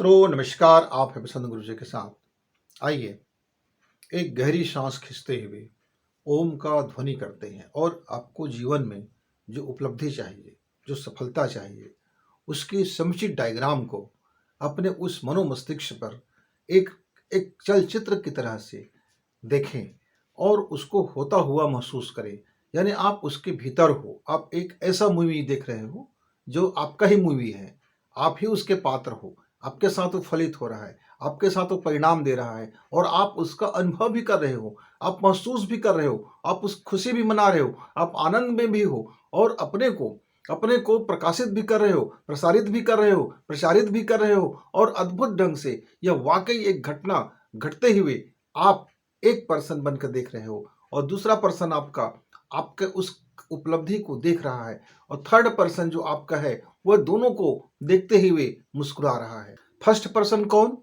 मित्रों नमस्कार। आप हैं बसंत गुरु जी के साथ। आइए एक गहरी सांस खींचते हुए ओम का ध्वनि करते हैं और आपको जीवन में जो उपलब्धि चाहिए, जो सफलता चाहिए, उसकी समुचित डायग्राम को अपने उस मनोमस्तिष्क पर एक एक चलचित्र की तरह से देखें और उसको होता हुआ महसूस करें। यानी आप उसके भीतर हो, आप एक ऐसा मूवी देख रहे हो जो आपका ही मूवी है, आप ही उसके पात्र हो, आपके साथ वो फलित हो रहा है, आपके साथ वो परिणाम दे रहा है और आप उसका अनुभव भी कर रहे हो, आप महसूस भी कर रहे हो, आप उस खुशी भी मना रहे हो, आप आनंद में भी हो और अपने को प्रकाशित भी कर रहे हो, प्रसारित भी कर रहे हो, प्रचारित भी कर रहे हो और अद्भुत ढंग से यह वाकई एक घटना घटते हुए आप एक पर्सन बनकर देख रहे हो और दूसरा पर्सन आपके उस उपलब्धि को देख रहा है और थर्ड पर्सन जो आपका है वह दोनों को देखते हुए मुस्कुरा रहा है। फर्स्ट पर्सन कौन?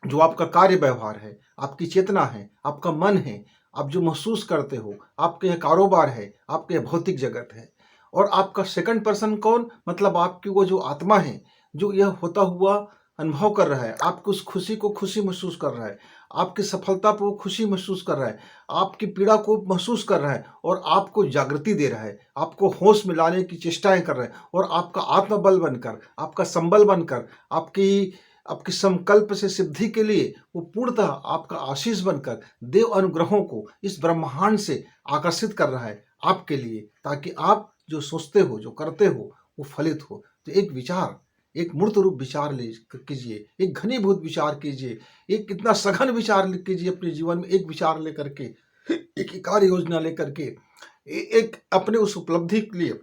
जो आपका कार्य व्यवहार है, आपकी चेतना है, आपका मन है, आप जो महसूस करते हो, आपके यह कारोबार है, आपके यह भौतिक जगत है। और आपका सेकंड पर्सन कौन? मतलब आपकी वो जो आत्मा है, जो यह होता हुआ अनुभव कर रहा है, आपकी उस खुशी को खुशी महसूस कर रहा है, आपकी सफलता को खुशी महसूस कर रहा है, आपकी पीड़ा को महसूस कर रहा है और आपको जागृति दे रहा है, आपको होश में लाने की चेष्टाएं कर रहा है और आपका आत्मबल बनकर, आपका संबल बनकर, आपकी आपके संकल्प से सिद्धि के लिए वो पूर्णतः आपका आशीष बनकर देव अनुग्रहों को इस ब्रह्मांड से आकर्षित कर रहा है आपके लिए, ताकि आप जो सोचते हो, जो करते हो, वो फलित हो। तो एक विचार, एक मूर्त रूप विचार ले कीजिए, एक घनीभूत विचार कीजिए, एक कितना सघन विचार कीजिए अपने जीवन में। एक विचार लेकर के, एक कार्य योजना लेकर के एक अपने उस उपलब्धि के लिए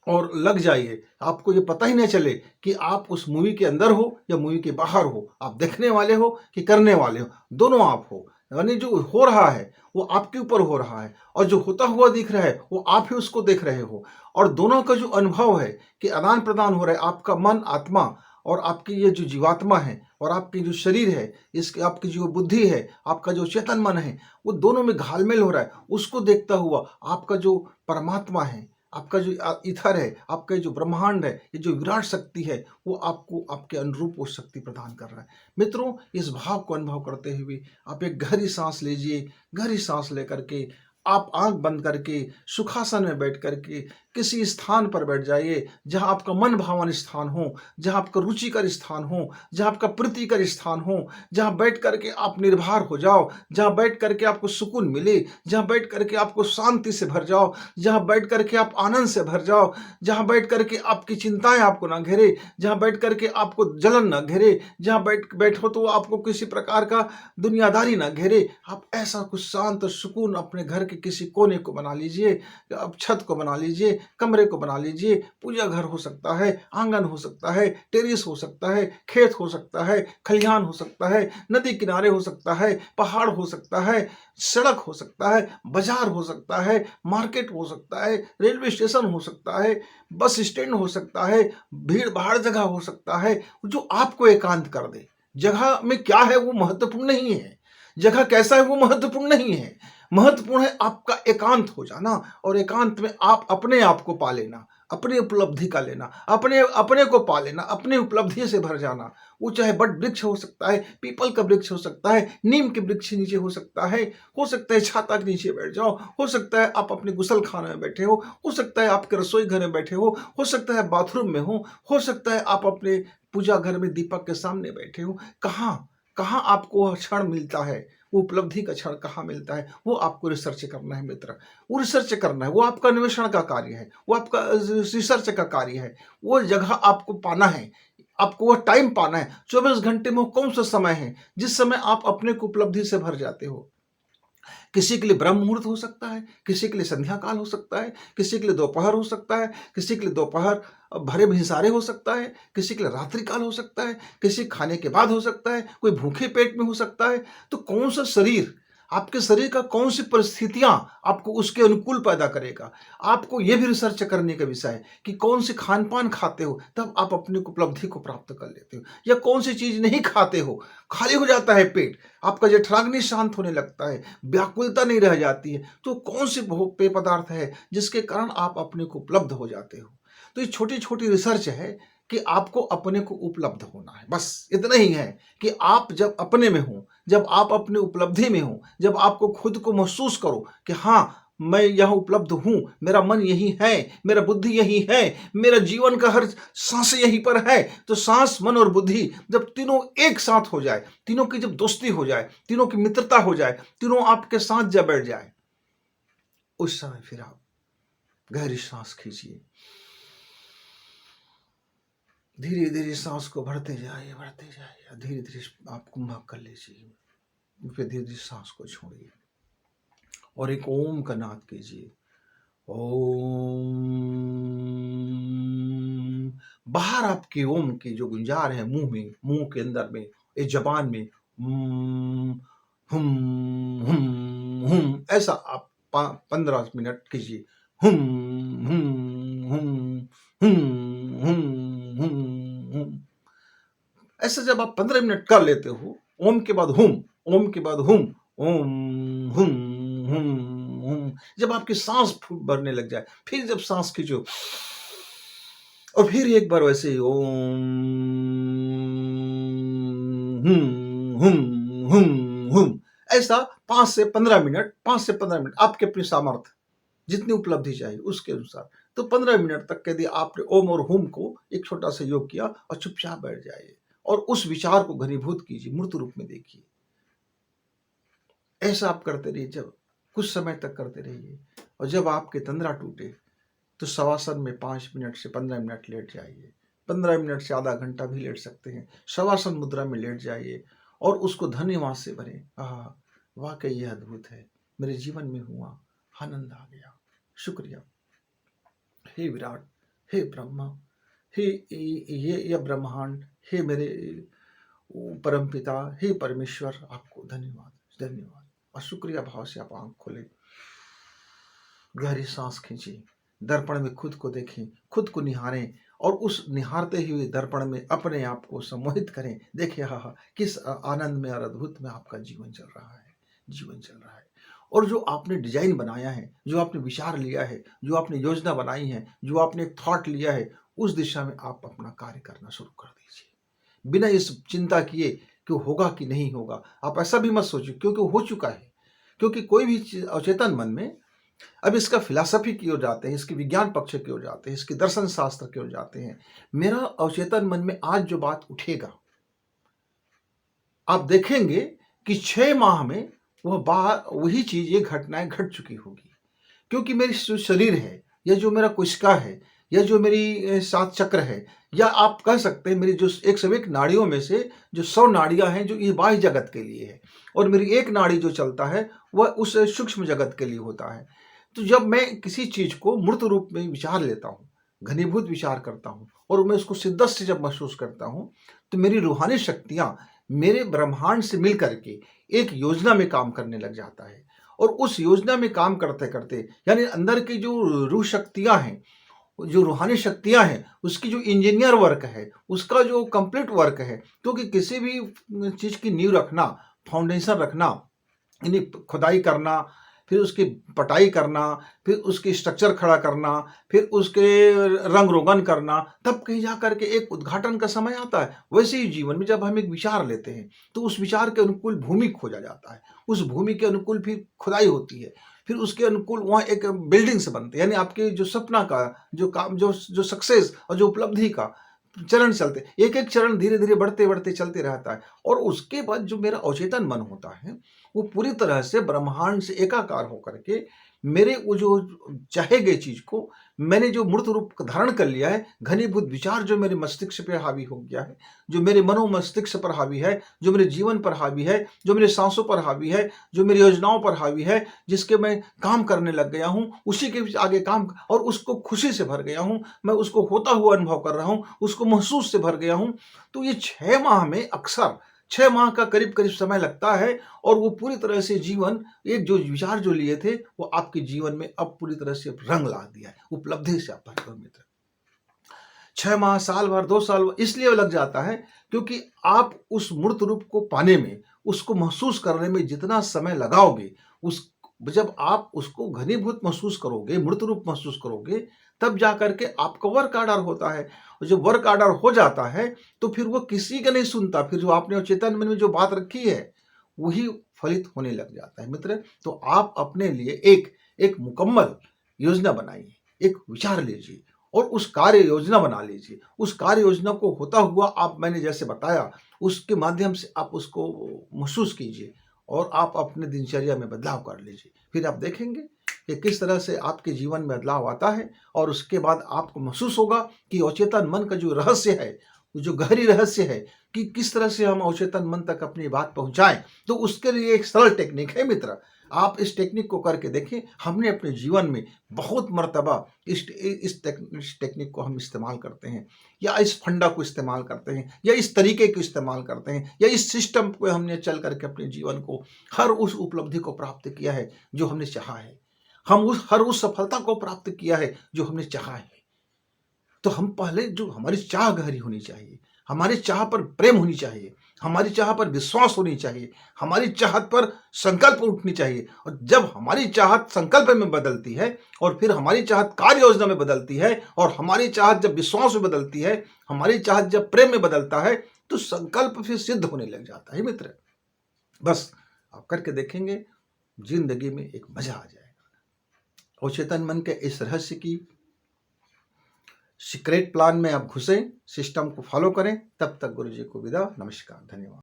और लग जाइए। आपको ये पता ही नहीं चले कि आप उस मूवी के अंदर हो या मूवी के बाहर हो, आप देखने वाले हो कि करने वाले हो, दोनों आप हो। यानी जो हो रहा है वो आपके ऊपर हो रहा है और जो होता हुआ दिख रहा है वो आप ही उसको देख रहे हो और दोनों का जो अनुभव है कि आदान प्रदान हो रहा है, आपका मन आत्मा और आपकी ये जो जीवात्मा है और आपकी जो शरीर है, इसकी आपकी जो बुद्धि है, आपका जो चेतन मन है, वो दोनों में घालमेल हो रहा है। उसको देखता हुआ आपका जो परमात्मा है, आपका जो ईथर है, आपका जो ब्रह्मांड है, ये जो विराट शक्ति है, वो आपको आपके अनुरूप वो शक्ति प्रदान कर रहा है। मित्रों, इस भाव को अनुभव करते हुए आप एक गहरी सांस लीजिए। गहरी सांस लेकर के आप आंख बंद करके सुखासन में बैठ करके किसी स्थान पर बैठ जाइए जहां आपका मन भावन स्थान हो, जहां आपका रुचिकर स्थान हो, जहां आपका प्रीतिकर स्थान हो, जहां बैठ करके आप निर्भर हो जाओ, जहां बैठ करके आपको सुकून मिले, जहां बैठ करके आपको शांति से भर जाओ, जहां बैठ करके आप आनंद से भर जाओ, जहां बैठ करके आपकी चिंताएं आपको ना घेरे, जहां बैठ करके आपको जलन ना घेरे, जहां बैठो तो आपको किसी प्रकार का दुनियादारी ना घेरे। आप ऐसा कुछ शांत सुकून अपने घर के किसी कोने को बना लीजिए, आप छत को बना लीजिए, कमरे को बना लीजिए। पूजा घर हो सकता है, आंगन हो सकता है, टेरिस हो सकता है, खेत हो सकता है, खलिहान हो सकता है, नदी किनारे हो सकता है, पहाड़ हो सकता है, सड़क हो सकता है, बाजार हो सकता है, मार्केट हो सकता है, रेलवे स्टेशन हो सकता है, बस स्टैंड हो सकता है, भीड़ भाड़ जगह हो सकता है, जो आपको एकांत कर दे। जगह में क्या है वो महत्वपूर्ण नहीं है, जगह कैसा है वो महत्वपूर्ण नहीं है, महत्वपूर्ण है आपका एकांत हो जाना और एकांत में आप अपने आप को पा लेना, अपनी उपलब्धि का लेना, अपने अपने को पा लेना, अपनी उपलब्धि से भर जाना। वो चाहे बट वृक्ष हो सकता है, पीपल का वृक्ष हो सकता है, नीम के वृक्ष नीचे हो सकता है छाता के नीचे बैठ जाओ, हो सकता है आप अपने गुसल खाने में बैठे हो सकता है आपके रसोई घर में बैठे हो सकता है बाथरूम में हो सकता है आप अपने पूजा घर में दीपक के सामने बैठे हो। कहाँ कहाँ आपको वह क्षण मिलता है, वो उपलब्धि का क्षण कहाँ मिलता है, वो आपको रिसर्च करना है मित्र। वो रिसर्च करना है, वो आपका अन्वेषण का कार्य है, वो आपका रिसर्च का कार्य है। वो जगह आपको पाना है, आपको वह टाइम पाना है। 24 घंटे में कौन सा समय है जिस समय आप अपने को उपलब्धि से भर जाते हो। किसी के लिए ब्रह्म मुहूर्त हो सकता है, किसी के लिए संध्या काल हो सकता है, किसी के लिए दोपहर हो सकता है, किसी के लिए दोपहर भरे भिनसारे हो सकता है, किसी के लिए रात्रि काल हो सकता है, किसी खाने के बाद हो सकता है, कोई भूखे पेट में हो सकता है। तो कौन सा शरीर, आपके शरीर का कौन सी परिस्थितियां आपको उसके अनुकूल पैदा करेगा, आपको यह भी रिसर्च करने का विषय है कि कौन सी खान पान खाते हो तब आप अपनी उपलब्धि को प्राप्त कर लेते हो, या कौन सी चीज नहीं खाते हो, खाली हो जाता है पेट, आपका जठराग्नि शांत होने लगता है, व्याकुलता नहीं रह जाती है। तो कौन सी पेय पदार्थ है जिसके कारण आप अपने को उपलब्ध हो जाते हो। तो ये छोटी छोटी रिसर्च है कि आपको अपने को उपलब्ध होना है, बस इतना ही है कि आप जब अपने में हो, जब आप अपनी उपलब्धि में हो, जब आपको खुद को महसूस करो कि हाँ, मैं यहाँ उपलब्ध हूँ, मेरा मन यही है, मेरा बुद्धि यही है, मेरा जीवन का हर सांस यहीं पर है, तो सांस, मन और बुद्धि जब तीनों एक साथ हो जाए, तीनों की जब दोस्ती हो जाए, तीनों की मित्रता हो जाए, तीनों आपके साथ जब बैठ जाए, उस समय फिर आप गहरी सांस खींचिए, धीरे धीरे सांस को भरते जाइए, धीरे धीरे आप कुंभक कर लीजिए, फिर धीरे धीरे सांस को छोड़िए और एक ओम का नाद कीजिए। ओम। बाहर आपके ओम की जो गुंजार है मुंह में, मुंह के अंदर में, इस जबान में हुम हुम हुम, ऐसा आप 15 मिनट कीजिए। हुम हुम हुम हुम हुम हुम हुम। ऐसा जब आप 15 मिनट कर लेते हो, ओम के बाद हुम, ओम के बाद हुम, ओम हुम हुम हुम, जब आपकी सांस भरने लग जाए, फिर जब सांस खींचो और फिर एक बार वैसे ही ओम हुम हुम हुम हुम, ऐसा 5 से 15 मिनट, 5 से 15 मिनट आपके अपनी सामर्थ्य जितनी उपलब्धि चाहिए उसके अनुसार, तो 15 मिनट तक यदि आपने ओम और हुम को एक छोटा सा योग किया और चुपचाप बैठ जाइए और उस विचार को घनीभूत कीजिए, मूर्त रूप में देखिए। ऐसा आप करते रहिए, जब कुछ समय तक करते रहिए और जब आपके तंद्रा टूटे तो शवासन में 5 मिनट से 15 मिनट लेट जाइए, 15 मिनट से आधा घंटा भी लेट सकते हैं। शवासन मुद्रा में लेट जाइए और उसको धन्यवाद से भरें। वाकई यह अद्भुत है, मेरे जीवन में हुआ, आनंद आ गया, शुक्रिया। हे विराट, हे ब्रह्मा, हे ये ब्रह्मांड, हे मेरे परम पिता, हे परमेश्वर, आपको धन्यवाद, धन्यवाद और शुक्रिया भाव से आप आंख खोले, गहरी सांस खींची, दर्पण में खुद को देखें, खुद को निहारें और उस निहारते हुए दर्पण में अपने आप को सम्मोहित करें। देखिए हाँ, किस आनंद में और अद्भुत में आपका जीवन चल रहा है, जीवन चल रहा है। और जो आपने डिजाइन बनाया है, जो आपने विचार लिया है, जो आपने योजना बनाई है, जो आपने थॉट लिया है, उस दिशा में आप अपना कार्य करना शुरू कर दीजिए, बिना इस चिंता किए कि होगा कि नहीं होगा। आप ऐसा भी मत सोचिए क्योंकि हो चुका है, क्योंकि कोई भी अचेतन मन में, अब इसका फिलॉसफी की ओर जाते हैं, इसके विज्ञान पक्ष की ओर जाते हैं, इसके दर्शन शास्त्र की ओर जाते हैं। मेरा अवचेतन मन में आज जो बात उठेगा, आप देखेंगे कि 6 माह में वही चीज, ये घटनाएं घट चुकी होगी, क्योंकि मेरी जो शरीर है, या जो मेरा कोशिका है, या जो मेरी 7 चक्र है, या आप कह सकते हैं मेरी जो 101 नाड़ियों में से जो 100 नाड़ियां हैं जो ये बाह्य जगत के लिए है, और मेरी एक नाड़ी जो चलता है वह उस सूक्ष्म जगत के लिए होता है। तो जब मैं किसी चीज को मूर्त रूप में विचार लेता हूँ, घनीभूत विचार करता हूँ और मैं उसको सिद्धत से जब महसूस करता हूँ, तो मेरी रूहानी शक्तियां मेरे ब्रह्मांड से मिल करके एक योजना में काम करने लग जाता है। और उस योजना में काम करते करते, यानी अंदर की जो रूह शक्तियां हैं, जो रूहानी शक्तियां हैं, उसकी जो इंजीनियर वर्क है, उसका जो कंप्लीट वर्क है, क्योंकि किसी भी चीज की नींव रखना, फाउंडेशन रखना, यानी खुदाई करना, फिर उसकी पटाई करना, फिर उसकी स्ट्रक्चर खड़ा करना, फिर उसके रंग रोगन करना, तब कहीं जा करके एक उद्घाटन का समय आता है। वैसे ही जीवन में जब हम एक विचार लेते हैं तो उस विचार के अनुकूल भूमि खोजा जाता है, उस भूमि के अनुकूल फिर खुदाई होती है, फिर उसके अनुकूल वहाँ एक बिल्डिंग से बनते हैं, यानी आपके जो सपना का जो काम, जो सक्सेस और जो उपलब्धि का चरण चलते, एक एक चरण धीरे धीरे बढ़ते बढ़ते चलते रहता है। और उसके बाद जो मेरा अवचेतन मन होता है वो पूरी तरह से ब्रह्मांड से एकाकार होकर के मेरे वो जो चाहे गए चीज को मैंने जो मूर्त रूप धारण कर लिया है, घनीभूत विचार जो मेरे मस्तिष्क पे हावी हो गया है, जो मेरे मनो मस्तिष्क पर हावी है, जो मेरे जीवन पर हावी है, जो मेरे सांसों पर हावी है, जो मेरी योजनाओं पर हावी है, जिसके मैं काम करने लग गया हूं, उसी के आगे काम, और उसको खुशी से भर गया हूं, मैं उसको होता हुआ अनुभव कर रहा हूं, उसको महसूस से भर गया हूं। तो ये 6 माह में अक्सर 6 माह का करीब करीब समय लगता है, और वो पूरी तरह से जीवन, एक जो विचार जो लिए थे वो आपके जीवन में अब पूरी तरह से रंग ला दिया है, उपलब्धि से आप भर गए मित्र। 6 माह, साल भर, 2 साल इसलिए लग जाता है क्योंकि आप उस मूर्त रूप को पाने में, उसको महसूस करने में जितना समय लगाओगे, जब आप उसको घनीभूत महसूस करोगे, मूर्त रूप महसूस करोगे, तब जा कर के आपका वर्क ऑर्डर होता है। और जब वर्क ऑर्डर हो जाता है, तो फिर वो किसी का नहीं सुनता, फिर जो आपने चेतन मन में जो बात रखी है, वही फलित होने लग जाता है मित्र। तो आप अपने लिए एक मुकम्मल योजना बनाइए, एक विचार लीजिए और उस कार्य योजना बना लीजिए। उस कार्य योजना को होता हुआ आप, मैंने जैसे बताया, उसके माध्यम से आप उसको महसूस कीजिए और आप अपने दिनचर्या में बदलाव कर लीजिए। फिर आप देखेंगे कि किस तरह से आपके जीवन में बदलाव आता है और उसके बाद आपको महसूस होगा कि अवचेतन मन का जो रहस्य है, जो गहरी रहस्य है कि किस तरह से हम अवचेतन मन तक अपनी बात पहुंचाएं। तो उसके लिए एक सरल टेक्निक है मित्र, आप इस टेक्निक को करके देखें। हमने अपने जीवन में बहुत मर्तबा इस टेक्निक को हम इस्तेमाल करते हैं, या इस फंडा को इस्तेमाल करते हैं, या इस तरीके को इस्तेमाल करते हैं, या इस सिस्टम पे हमने चल करके अपने जीवन को हर उस उपलब्धि को प्राप्त किया है जो हमने चाहा है। हम हर उस सफलता को प्राप्त किया है जो हमने चाहा है। तो हम पहले, जो हमारी चाह गहरी होनी चाहिए, हमारी चाह पर प्रेम होनी चाहिए, हमारी चाह पर विश्वास होनी चाहिए, हमारी चाहत पर संकल्प उठनी चाहिए। और जब हमारी चाहत संकल्प में बदलती है और फिर हमारी चाहत कार्य योजना में बदलती है और हमारी चाहत जब विश्वास में बदलती है, हमारी चाहत जब प्रेम में बदलता है, तो संकल्प फिर सिद्ध होने लग जाता है मित्र। बस आप करके देखेंगे, जिंदगी में एक मजा आ जाएगा। और चेतन मन के इस रहस्य की सीक्रेट प्लान में आप घुसें, सिस्टम को फॉलो करें। तब तक गुरु जी को विदा, नमस्कार, धन्यवाद।